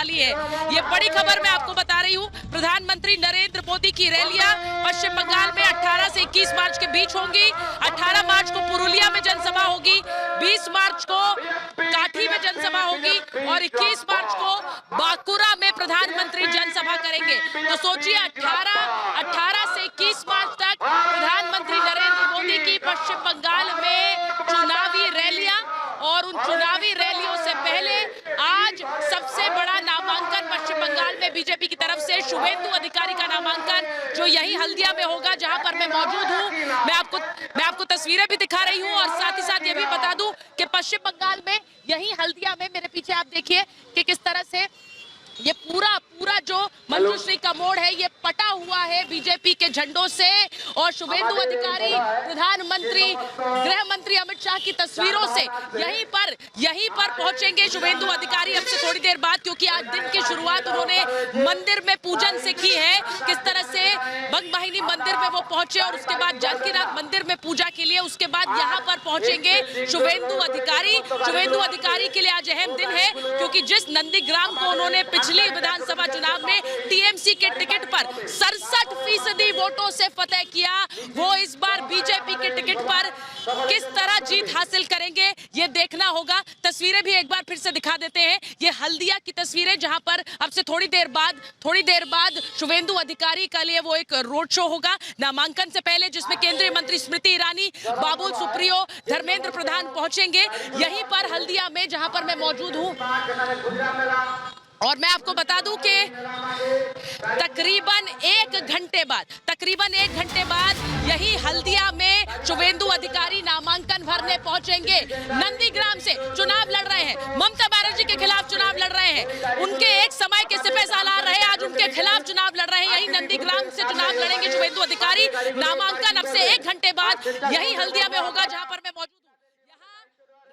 वाली है। ये बड़ी खबर मैं आपको बता रही हूँ। प्रधानमंत्री नरेंद्र मोदी की रैलियां पश्चिम बंगाल में 18 से 21 मार्च के बीच होंगी। 18 मार्च को पुरुलिया में जनसभा होगी, 20 मार्च को काठी में जनसभा होगी और 21 मार्च को बांकुरा में प्रधानमंत्री जनसभा करेंगे। तो सोचिए 18 से 21 मार्च तक प्रधानमंत्री नरेंद्र मोदी की पश्चिम बंगाल में चुनावी रैलियां, और उन चुनावी रैलियों से पहले आज सबसे बड़ा नामांकन पश्चिम बंगाल में बीजेपी की तरफ से शुभेंदु अधिकारी का नामांकन, जो यही हल्दिया में होगा जहां पर मैं मौजूद हूं। मैं आपको तस्वीरें भी दिखा रही हूं और साथ ही साथ ये भी बता दूं कि पश्चिम बंगाल में यही हल्दिया में मेरे पीछे आप देखिए कि किस तरह से ये पूरा जो मंजूश्री का मोड़ है ये पटा हुआ है बीजेपी के झंडों से, और शुभेंदु अधिकारी प्रधानमंत्री गृह मंत्री अमित शाह की तस्वीरों से यहीं पर पहुंचेंगे शुभेंदु अधिकारी अब से थोड़ी देर बाद, क्योंकि आज दिन की शुरुआत उन्होंने मंदिर में पूजन से की है। किस तरह से बंगवाहिनी मंदिर में वो पहुंचे और उसके बाद जानकीनाथ मंदिर में पूजा के लिए, उसके बाद यहाँ पर पहुंचेंगे शुभेंदु अधिकारी के लिए आज अहम दिन है, क्योंकि जिस नंदीग्राम को उन्होंने पिछली विधानसभा चुनाव में टीएमसी के टिकट पर 67% वोटों से फतेह किया, वो इस बार बीजेपी के टिकट पर किस तरह जीत हासिल करेंगे ये देखना होगा। तस्वीरें भी एक बार फिर से दिखा देते हैं। ये हल्दिया की तस्वीरें जहां पर अब से थोड़ी देर बाद शुभेंदु अधिकारी के लिए वो एक रोड शो होगा नामांकन से पहले, जिसमें केंद्रीय मंत्री स्मृति ईरानी, बाबुल सुप्रियो, धर्मेंद्र प्रधान पहुंचेंगे यहीं पर हल्दिया में जहां पर मैं मौजूद हूं। और मैं आपको बता दूं कि तकरीबन एक घंटे बाद यही हल्दिया में शुभेंदु अधिकारी नामांकन भरने पहुंचेंगे। नंदीग्राम से चुनाव लड़ रहे हैं, ममता बनर्जी के खिलाफ चुनाव लड़ रहे हैं, उनके एक समय के सिपहसालार रहे, आज उनके खिलाफ चुनाव लड़ रहे हैं। यही नंदीग्राम से चुनाव लड़ेंगे शुभेंदु अधिकारी। नामांकन अब से एक घंटे बाद यही हल्दिया में होगा जहां पर मैं मौजूद हूं। यहाँ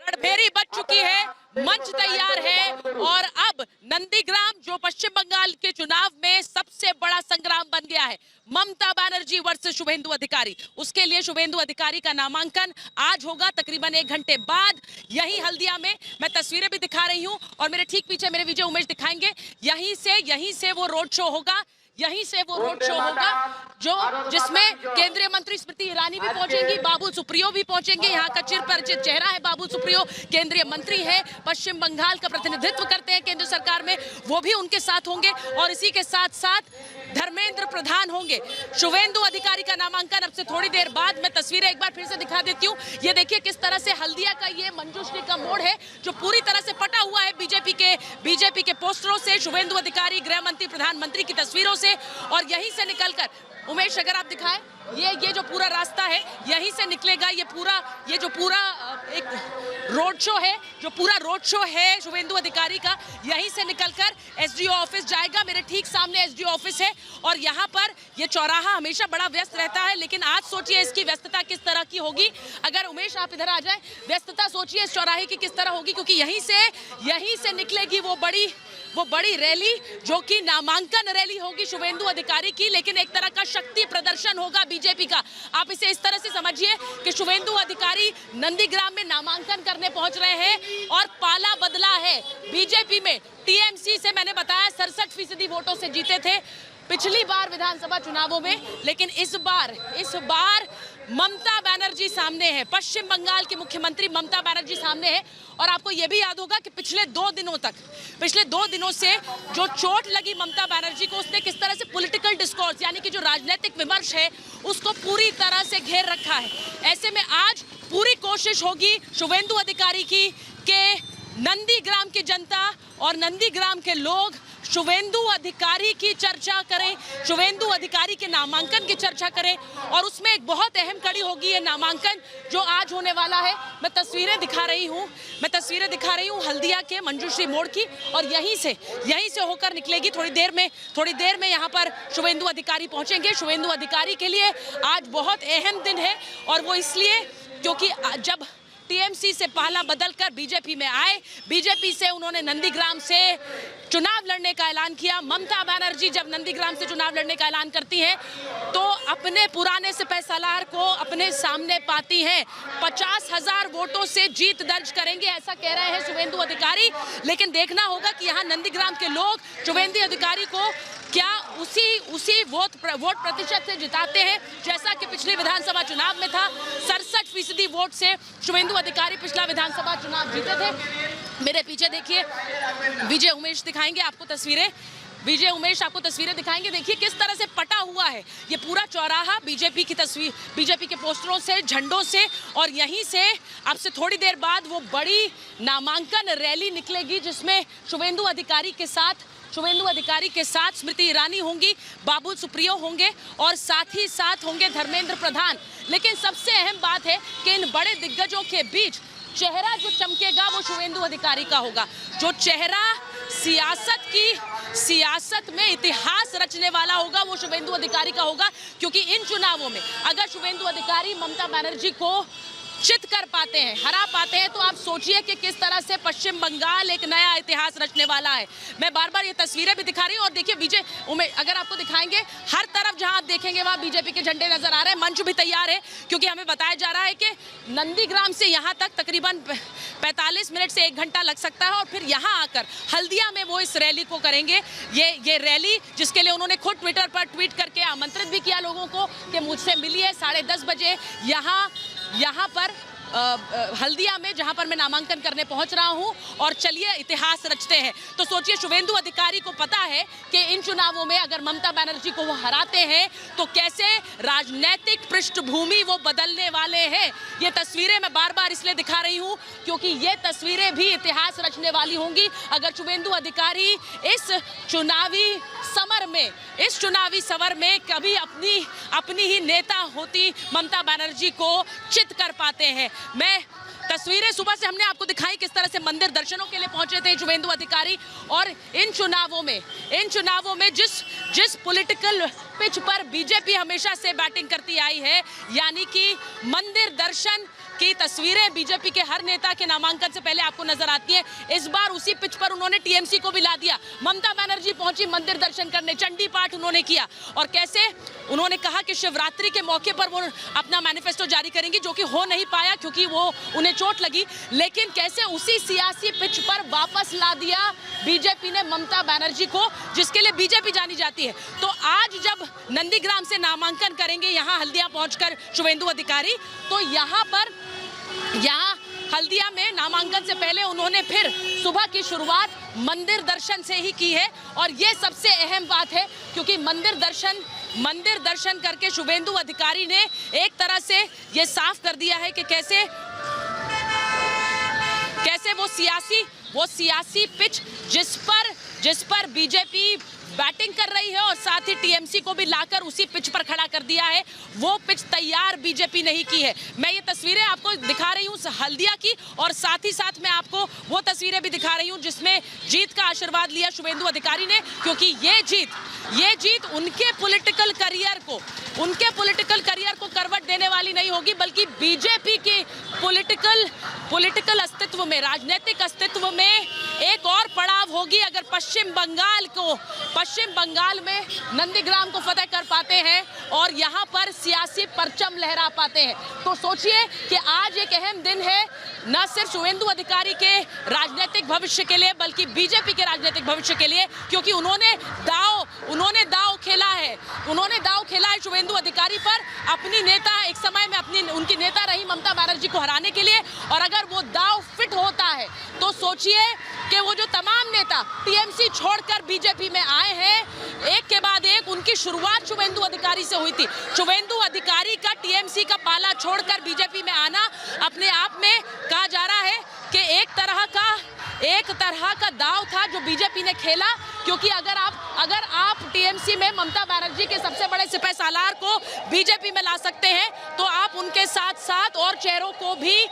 रणभेरी बच चुकी है, मंच तैयार है, और अब नंदीग्राम जो पश्चिम बंगाल के चुनाव में सबसे बड़ा संग्राम बन गया है, ममता बनर्जी वर्सेस शुभेंदु अधिकारी, उसके लिए शुभेंदु अधिकारी का नामांकन आज होगा तकरीबन एक घंटे बाद यही हल्दिया में। मैं तस्वीरें भी दिखा रही हूं और मेरे ठीक पीछे मेरे विजय उमेश दिखाएंगे। यहीं से वो रोड शो होगा, जो जिसमें केंद्रीय मंत्री स्मृति ईरानी भी पहुंचेंगी, बाबुल सुप्रियो भी पहुंचेंगे। यहाँ का चिरपरिचित चेहरा है बाबुल सुप्रियो, केंद्रीय मंत्री है, पश्चिम बंगाल का प्रतिनिधित्व करते हैं केंद्र सरकार में, वो भी उनके साथ होंगे, और इसी के साथ साथ धर्मेंद्र प्रधान होंगे। शुभेंदु अधिकारी का नामांकन अब से थोड़ी देर बाद। मैं तस्वीरें एक बार फिर से दिखा देती हूँ। ये देखिए किस तरह से हल्दिया का ये मंजूश्री का मोड़ है जो पूरी तरह से पटा हुआ है बीजेपी के पोस्टरों से, शुभेंदु अधिकारी, गृह मंत्री, प्रधानमंत्री की तस्वीरों से, और यहीं से निकलकर उमेश अगर आप दिखाएं, ये जो पूरा रास्ता है यहीं से निकलेगा। ये जो पूरा एक रोड शो है शुभेंदु अधिकारी का, यहीं से निकलकर एसडीओ ऑफिस जाएगा। मेरे ठीक सामने एसडीओ ऑफिस है और यहाँ पर ये चौराहा हमेशा बड़ा व्यस्त रहता है, लेकिन आज सोचिए इसकी व्यस्तता किस तरह की होगी। अगर उमेश आप इधर आ जाए, व्यस्तता सोचिए इस चौराहे की किस तरह होगी, क्योंकि यहीं से निकलेगी वो बड़ी रैली जो कि नामांकन रैली होगी शुभेंदु अधिकारी की, लेकिन एक तरह का शक्ति प्रदर्शन होगा बीजेपी का। आप इसे इस तरह से समझिए कि शुभेंदु अधिकारी नंदीग्राम में नामांकन करने पहुंच रहे हैं और पाला बदला है बीजेपी में। टीएमसी से मैंने बताया 67% वोटों से जीते थे पिछली बार विधानसभा चुनावों में, लेकिन इस बार ममता बनर्जी सामने है, पश्चिम बंगाल की मुख्यमंत्री ममता बनर्जी सामने है। और आपको यह भी याद होगा कि पिछले दो दिनों से जो चोट लगी ममता बनर्जी को, उसने किस तरह से पॉलिटिकल डिस्कोर्स यानी कि जो राजनीतिक विमर्श है उसको पूरी तरह से घेर रखा है। ऐसे में आज पूरी कोशिश होगी शुभेंदु अधिकारी की कि नंदीग्राम की जनता और नंदीग्राम के लोग शुभेंदु अधिकारी की चर्चा करें, शुभेंदु अधिकारी के नामांकन की चर्चा करें, और उसमें एक बहुत अहम कड़ी होगी ये नामांकन जो आज होने वाला है। मैं तस्वीरें दिखा रही हूँ हल्दिया के मंजूश्री मोड़ की, और यहीं से होकर निकलेगी। थोड़ी देर में यहाँ पर शुभेंदु अधिकारी पहुंचेंगे। शुभेंदु अधिकारी के लिए आज बहुत अहम दिन है, और वो इसलिए क्योंकि टीएमसी से पहला बदलकर बीजेपी में आए। बीजेपी से उन्होंने नंदीग्राम से चुनाव लड़ने का ऐलान किया। ममता बनर्जी जब नंदीग्राम से चुनाव लड़ने का ऐलान करती हैं तो अपने पुराने सिपह सालार को अपने सामने पाती हैं। 50,000 वोटों से जीत दर्ज करेंगे, ऐसा कह रहे हैं शुवेंदु अधिकारी। लेकिन देखना होगा कि यहाँ नंदीग्राम के लोग शुवेंदु अधिकारी को क्या उसी वोट प्रतिशत से जिताते हैं जैसा कि पिछले विधानसभा चुनाव में था। 67% वोट से शुवेंदु अधिकारी पिछला विधानसभा चुनाव जीते थे। मेरे पीछे देखिए विजय उमेश दिखाएंगे आपको तस्वीरें। विजय उमेश आपको तस्वीरें दिखाएंगे। देखिए किस तरह से पटा हुआ है ये पूरा चौराहा बीजेपी की तस्वीर, बीजेपी के पोस्टरों से, झंडों से। और यहीं से अब से थोड़ी देर बाद वो बड़ी नामांकन रैली निकलेगी जिसमें शुवेंदु अधिकारी के साथ स्मृति ईरानी होंगी, बाबुल सुप्रियो होंगे और साथ ही साथ होंगे धर्मेंद्र प्रधान। लेकिन सबसे अहम बात है कि इन बड़े दिग्गजों के बीच चेहरा जो चमकेगा वो शुवेंदु अधिकारी का होगा। जो चेहरा सियासत में इतिहास रचने वाला होगा वो शुवेंदु अधिकारी का होगा। क्योंकि इन चुनावों में अगर शुवेंदु अधिकारी ममता बनर्जी को चित कर पाते हैं, हरा पाते हैं, तो आप सोचिए कि किस तरह से पश्चिम बंगाल एक नया इतिहास रचने वाला है। मैं बार बार ये तस्वीरें भी दिखा रही हूँ और देखिए विजय उमेश अगर आपको दिखाएंगे हर तरफ जहां आप देखेंगे वहां बीजेपी के झंडे नजर आ रहे हैं। मंच भी तैयार है क्योंकि हमें बताया जा रहा है कि नंदीग्राम से यहाँ तक तकरीबन 45 मिनट से 1 घंटा लग सकता है और फिर यहाँ आकर हल्दिया में वो इस रैली को करेंगे। ये रैली जिसके लिए उन्होंने खुद ट्विटर पर ट्वीट करके आमंत्रित भी किया लोगों को कि मुझसे मिलिए 10:30 बजे यहाँ पर हल्दिया में जहां पर मैं नामांकन करने पहुंच रहा हूं और चलिए इतिहास रचते हैं। तो सोचिए शुवेंदु अधिकारी को पता है कि इन चुनावों में अगर ममता बनर्जी को वो हराते हैं तो कैसे राजनीतिक पृष्ठभूमि वो बदलने वाले हैं। ये तस्वीरें मैं बार बार इसलिए दिखा रही हूं क्योंकि ये तस्वीरें भी इतिहास रचने वाली होंगी अगर शुवेंदु अधिकारी इस चुनावी समर में कभी अपनी ही नेता होती ममता बनर्जी को चित कर पाते हैं। मैं तस्वीरें सुबह से हमने आपको दिखाई किस तरह से मंदिर दर्शनों के लिए पहुंचे थे शुवेंदु अधिकारी। और इन चुनावों में जिस पॉलिटिकल पिच पर बीजेपी हमेशा से बैटिंग करती आई है, यानी कि मंदिर दर्शन की तस्वीरें बीजेपी के हर नेता के नामांकन से पहले आपको नजर आती हैं। इस बार उसी पिच पर उन्होंने टीएमसी को भी ला दिया। ममता बनर्जी पहुंची मंदिर दर्शन करने, चंडी पाठ उन्होंने किया और कैसे उन्होंने कहा कि शिवरात्रि के मौके पर वो अपना मैनिफेस्टो जारी करेंगी, जो कि हो नहीं पाया क्योंकि वो उन्हें चोट लगी। लेकिन कैसे उसी सियासी पिच पर वापस ला दिया बीजेपी ने ममता बनर्जी को, जिसके लिए बीजेपी जानी जाती है। तो आज जब नंदीग्राम से नामांकन करेंगे यहाँ हल्दिया पहुंचकर शुवेंदु अधिकारी, तो यहाँ हल्दिया में नामांकन से पहले उन्होंने फिर सुबह की शुरुआत मंदिर दर्शन से ही की है। और ये सबसे अहम बात है क्योंकि मंदिर दर्शन करके शुवेंदु अधिकारी ने एक तरह से ये साफ कर दिया है कि कैसे वो सियासी पिच जिस पर बीजेपी बैटिंग कर रही है और साथ ही टीएमसी को भी लाकर उसी पिच पर खड़ा कर दिया है, वो पिच तैयार बीजेपी नहीं की है। मैं ये तस्वीरें आपको दिखा रही हूँ हल्दिया की और साथ ही साथ मैं आपको वो तस्वीरें भी दिखा रही हूँ जिसमें जीत का आशीर्वाद लिया शुवेंदु अधिकारी ने। क्योंकि ये जीत उनके पॉलिटिकल करियर को करवट देने वाली नहीं होगी, बल्कि बीजेपी के पॉलिटिकल अस्तित्व में, राजनीतिक अस्तित्व में एक और पड़ाव होगी अगर पश्चिम बंगाल में नंदीग्राम को फतेह कर पाते हैं और यहाँ पर सियासी परचम लहरा पाते हैं। तो सोचिए कि आज एक अहम दिन है न सिर्फ शुवेंदु अधिकारी के राजनीतिक भविष्य के लिए बल्कि बीजेपी के राजनीतिक भविष्य के लिए, क्योंकि उन्होंने दाव खेला है शुवेंदु अधिकारी पर। अपनी नेता एक समय में उनकी नेता रही ममता बनर्जी को हराने के लिए, और अगर वो दाव फिट होता है तो सोचिए कि वो जो तमाम नेता टीएमसी छोड़कर बीजेपी में आए हैं, एक के बाद एक उनकी शुरुआत शुवेंदु अधिकारी से हुई थी। शुवेंदु अधिकारी का टीएमसी का पाला छोड़कर बीजेपी में आना अपने आप में कहा जा रहा है कि एक तरह का दाव था जो बीजेपी ने खेला। क्योंकि अगर आप टीएमसी में ममता बनर्जी के सबसे बड़े सिपह सालार को बीजेपी में ला सकते हैं तो आप उनके साथ साथ और चेहरों को भी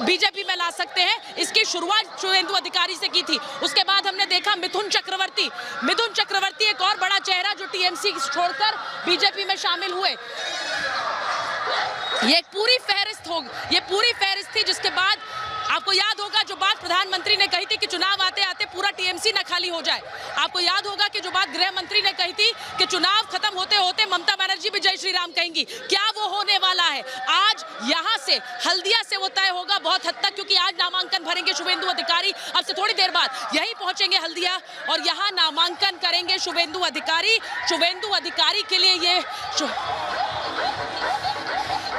बीजेपी में ला सकते हैं। इसकी शुरुआत शुवेंदु अधिकारी से की थी। उसके बाद हमने देखा मिथुन चक्रवर्ती एक और बड़ा चेहरा जो टीएमसी छोड़कर बीजेपी में शामिल हुए। ये पूरी फहरिस्त थी जिसके बाद आपको याद होगा जो बात प्रधानमंत्री ने कही थी कि चुनाव आते आते पूरा टीएमसी न खाली हो जाए। आपको याद होगा कि जो बात गृह मंत्री ने कही थी कि चुनाव खत्म होते होते ममता बनर्जी भी जय श्री राम कहेंगी, क्या वो होने वाला है? आज यहां से हल्दिया से वो तय होगा बहुत हद तक, क्योंकि आज नामांकन भरेंगे शुभेंदु अधिकारी। अब से थोड़ी देर बाद यहीं पहुंचेंगे हल्दिया और यहां नामांकन करेंगे शुभेंदु अधिकारी। शुभेंदु अधिकारी के लिए ये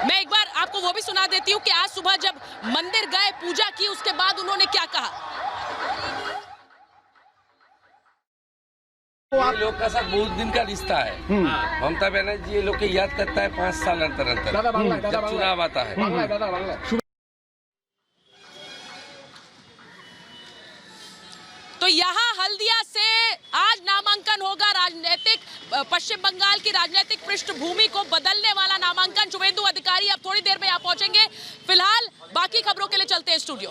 मैं एक बार आपको वो भी सुना देती हूँ कि आज सुबह जब मंदिर गए, पूजा की, उसके बाद उन्होंने क्या कहा। ये लोग का साथ बहुत दिन का रिश्ता है। ममता बनर्जी ये लोग के याद करता है 5 साल अंतर जब चुनाव आता है। तो यहाँ हल्दिया से आज नामांकन होगा। राजनीतिक पश्चिम बंगाल की राजनीतिक पृष्ठभूमि को बदलने वाला नामांकन। शुभेंदु अधिकारी अब थोड़ी देर में यहाँ पहुंचेंगे। फिलहाल बाकी खबरों के लिए चलते हैं स्टूडियो।